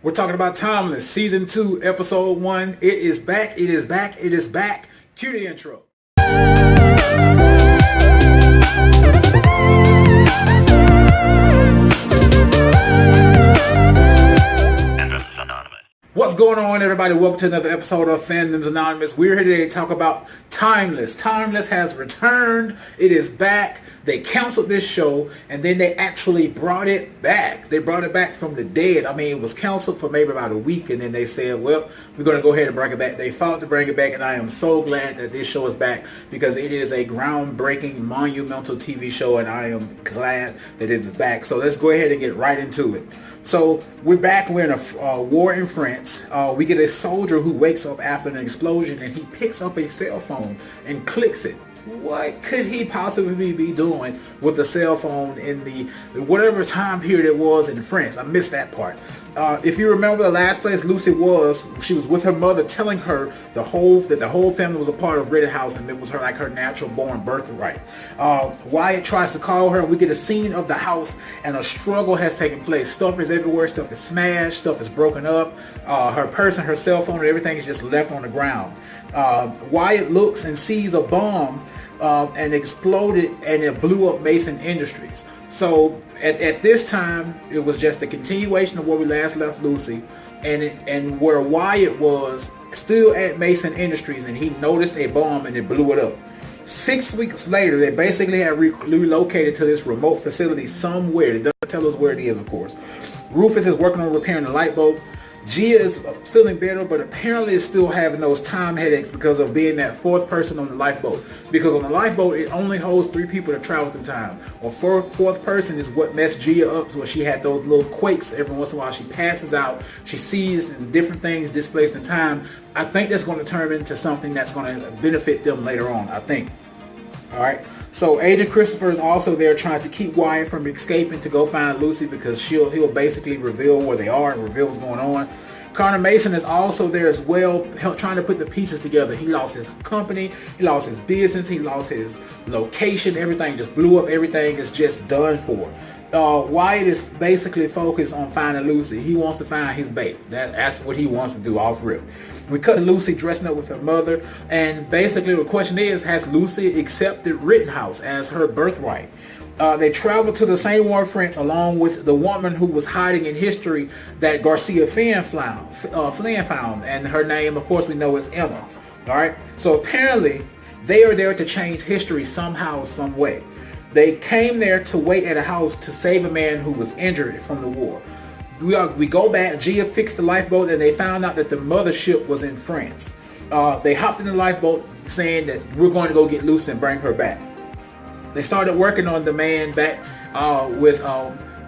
We're talking about Timeless, Season 2, Episode 1. It is back, it is back, it is back. Cue the intro. What's going on, everybody? Welcome to another episode of Fandoms Anonymous. We're here today to talk about Timeless. Timeless has returned. It is back. They canceled this show, and then they actually brought it back. They brought it back from the dead. I mean, it was canceled for maybe about a week, and then they said, well, we're going to go ahead and bring it back. They fought to bring it back, and I am so glad that this show is back because it is a groundbreaking, monumental TV show, and I am glad that it is back. So let's go ahead and get right into it. So we're back. We're in a war in France. We get a soldier who wakes up after an explosion, and he picks up a cell phone and clicks it. What could he possibly be doing with a cell phone in the whatever time period it was in France? I missed that part. If you remember, the last place Lucy was, she was with her mother, telling her that the whole family was a part of Rittenhouse, and it was her natural born birthright. Wyatt tries to call her. We get a scene of the house, and a struggle has taken place. Stuff is everywhere. Stuff is smashed. Stuff is broken up. Her purse and her cell phone and everything is just left on the ground. Wyatt looks and sees a bomb and exploded, and it blew up Mason Industries. So at this time, it was just a continuation of where we last left Lucy, and where Wyatt was still at Mason Industries, and he noticed a bomb and it blew it up. 6 weeks later, they basically had relocated to this remote facility somewhere. It doesn't tell us where it is, of course. Rufus is working on repairing the light bulb. Gia is feeling better, but apparently is still having those time headaches because of being that fourth person on the lifeboat. Because on the lifeboat, it only holds 3 people to travel through time. Or fourth person is what messed Gia up, where she had those little quakes every once in a while. She passes out. She sees different things displaced in time. I think that's going to turn into something that's going to benefit them later on, I think. All right. So Agent Christopher is also there trying to keep Wyatt from escaping to go find Lucy, because he'll basically reveal where they are and reveal what's going on. Connor Mason is also there as well, trying to put the pieces together. He lost his company, he lost his business, he lost his location, everything just blew up, everything is just done for. Wyatt is basically focused on finding Lucy. He wants to find his babe. That's what he wants to do off rip. We cut to Lucy dressing up with her mother, and basically the question is, has Lucy accepted Rittenhouse as her birthright? They traveled to the same war in France along with the woman who was hiding in history that Garcia Flynn found, and her name, of course, we know is Emma. All right, so apparently they are there to change history somehow, some way. They came there to wait at a house to save a man who was injured from the war. We go back. Gia fixed the lifeboat, and they found out that the mothership was in France. They hopped in the lifeboat saying that we're going to go get Lucy and bring her back. They started working on the man back with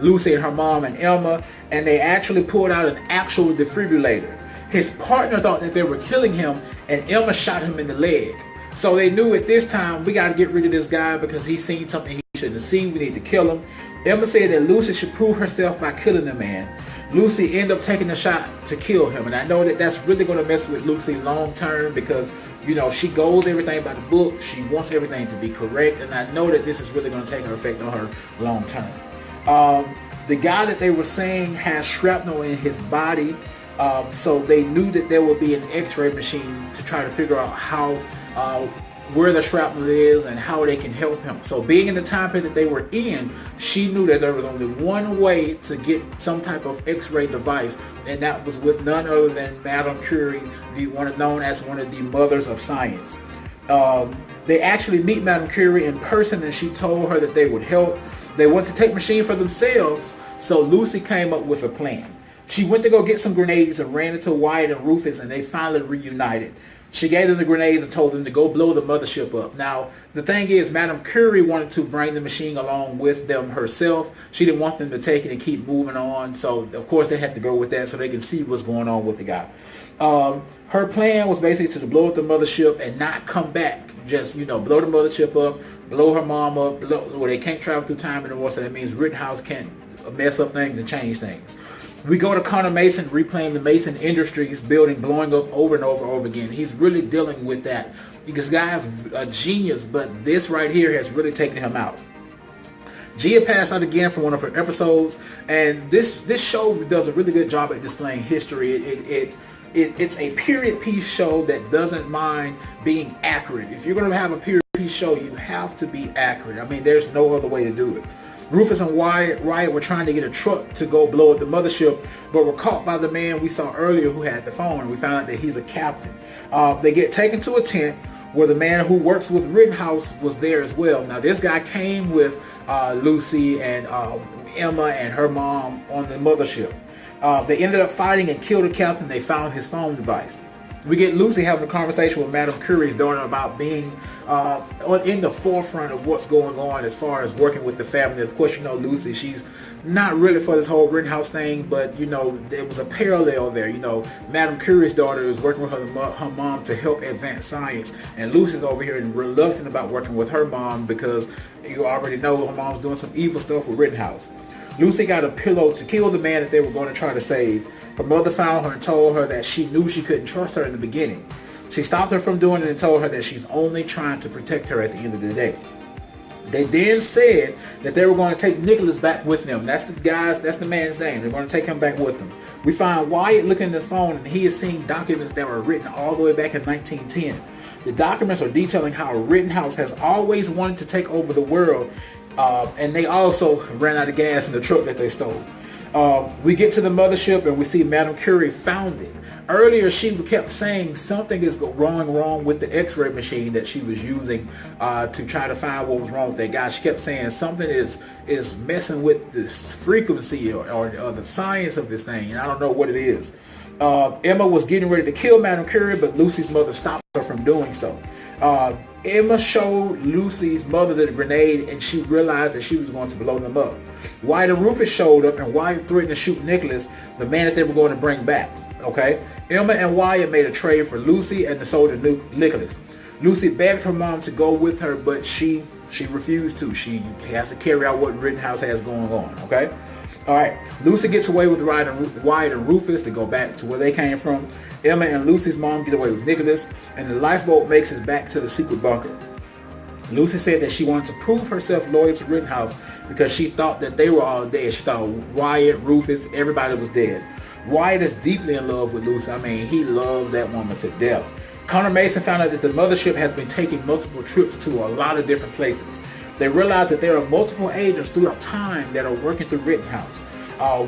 Lucy and her mom and Emma, and they actually pulled out an actual defibrillator. His partner thought that they were killing him, and Emma shot him in the leg. So they knew at this time, we got to get rid of this guy because he's seen something he shouldn't have seen. We need to kill him. Emma said that Lucy should prove herself by killing the man. Lucy ended up taking a shot to kill him, and I know that that's really going to mess with Lucy long term because, you know, she goes everything by the book. She wants everything to be correct, and I know that this is really going to take an effect on her long term. The guy that they were saying has shrapnel in his body, so they knew that there would be an X-ray machine to try to figure out how where the shrapnel is and how they can help him. So being in the time period that they were in, she knew that there was only one way to get some type of X-ray device, and that was with none other than Madame Curie, known as one of the mothers of science. They actually meet Madame Curie in person, and she told her that they would help. They want to take machine for themselves, so Lucy came up with a plan. She went to go get some grenades and ran into Wyatt and Rufus, and they finally reunited. She gave them the grenades and told them to go blow the mothership up. Now, the thing is, Madame Curie wanted to bring the machine along with them herself. She didn't want them to take it and keep moving on. So, of course, they had to go with that so they can see what's going on with the guy. Her plan was basically to blow up the mothership and not come back. Just, blow the mothership up, blow her mom up, where they can't travel through time anymore. So that means Rittenhouse can't mess up things and change things. We go to Connor Mason replaying the Mason Industries building blowing up over and over again. He's really dealing with that because guy's a genius, but this right here has really taken him out. Gia passed out again from one of her episodes, and this show does a really good job at displaying history. It's a period piece show that doesn't mind being accurate. If you're going to have a period piece show, you have to be accurate. I mean, there's no other way to do it. Rufus and Wyatt were trying to get a truck to go blow up the mothership, but were caught by the man we saw earlier who had the phone, and we found out that he's a captain. They get taken to a tent where the man who works with Rittenhouse was there as well. Now, this guy came with Lucy and Emma and her mom on the mothership. They ended up fighting and killed the captain. They found his phone device. We get Lucy having a conversation with Madame Curie's daughter about being in the forefront of what's going on as far as working with the family. Of course, you know, Lucy, she's not really for this whole Rittenhouse thing, but, you know, there was a parallel there. You know, Madame Curie's daughter is working with her mom to help advance science, and Lucy's over here reluctant about working with her mom because you already know her mom's doing some evil stuff with Rittenhouse. Lucy got a pillow to kill the man that they were going to try to save. Her mother found her and told her that she knew she couldn't trust her in the beginning. She stopped her from doing it and told her that she's only trying to protect her at the end of the day. They then said that they were going to take Nicholas back with them. That's the man's name. They're going to take him back with them. We find Wyatt looking at his phone, and he is seeing documents that were written all the way back in 1910. The documents are detailing how Rittenhouse has always wanted to take over the world, and they also ran out of gas in the truck that they stole. We get to the mothership and we see Madame Curie found it. Earlier, she kept saying something is wrong with the X-ray machine that she was using to try to find what was wrong with that guy. She kept saying something is messing with this frequency or the science of this thing, and I don't know what it is. Emma was getting ready to kill Madame Curie, but Lucy's mother stopped her from doing so. Emma showed Lucy's mother the grenade, and she realized that she was going to blow them up. Wyatt and Rufus showed up, and Wyatt threatened to shoot Nicholas, the man that they were going to bring back. Okay, Emma and Wyatt made a trade for Lucy and the soldier Nicholas. Lucy begged her mom to go with her, but she refused to. She has to carry out what Rittenhouse has going on. Okay, all right. Lucy gets away with Wyatt and Rufus to go back to where they came from. Emma and Lucy's mom get away with Nicholas, and the lifeboat makes it back to the secret bunker. Lucy said that she wanted to prove herself loyal to Rittenhouse because she thought that they were all dead. She thought Wyatt, Rufus, everybody was dead. Wyatt is deeply in love with Lucy. I mean, he loves that woman to death. Connor Mason found out that the mothership has been taking multiple trips to a lot of different places. They realize that there are multiple agents throughout time that are working through Rittenhouse.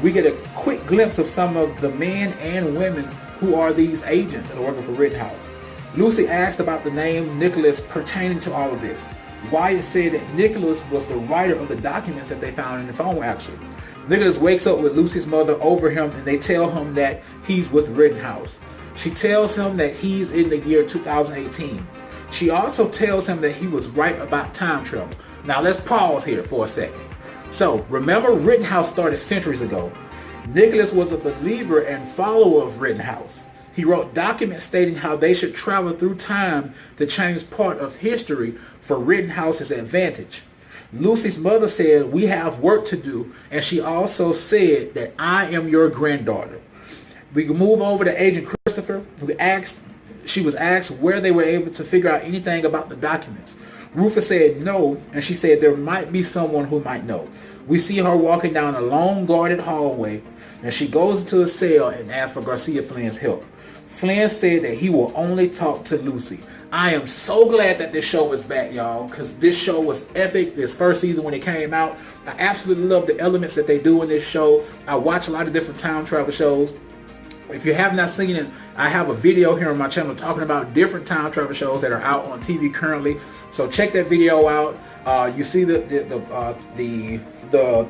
We get a quick glimpse of some of the men and women who are these agents that are working for Rittenhouse. Lucy asked about the name Nicholas pertaining to all of this. Wyatt said that Nicholas was the writer of the documents that they found in the phone, actually. Nicholas wakes up with Lucy's mother over him, and they tell him that he's with Rittenhouse. She tells him that he's in the year 2018. She also tells him that he was right about time travel. Now let's pause here for a second. So remember, Rittenhouse started centuries ago. Nicholas was a believer and follower of Rittenhouse. He wrote documents stating how they should travel through time to change part of history for Rittenhouse's advantage. Lucy's mother said, "We have work to do," and she also said that I am your granddaughter. We can move over to Agent Christopher, she was asked where they were able to figure out anything about the documents. Rufus said no, and she said there might be someone who might know. We see her walking down a long guarded hallway, and she goes into a cell and asks for Garcia Flynn's help. Flynn said that he will only talk to Lucy. I am so glad that this show is back, y'all, because this show was epic. This first season when it came out, I absolutely love the elements that they do in this show. I watch a lot of different time travel shows. If you have not seen it, I have a video here on my channel talking about different time travel shows that are out on TV currently. So check that video out. You see the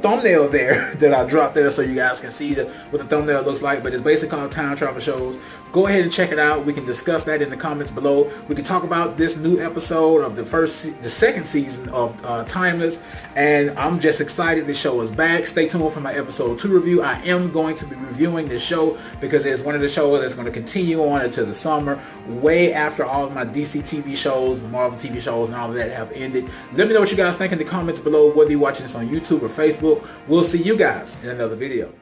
thumbnail there that I dropped there, so you guys can see what the thumbnail looks like. But it's basically called Time Travel Shows. Go ahead and check it out. We can discuss that in the comments below. We can talk about this new episode of the second season of Timeless, and I'm just excited this show is back. Stay tuned for my episode 2 review. I am going to be reviewing this show because it's one of the shows that's going to continue on into the summer, way after all of my DC TV shows, Marvel TV shows, and all of that have ended. Let me know what you guys think in the comments below, whether you're watching this on YouTube or Facebook. We'll see you guys in another video.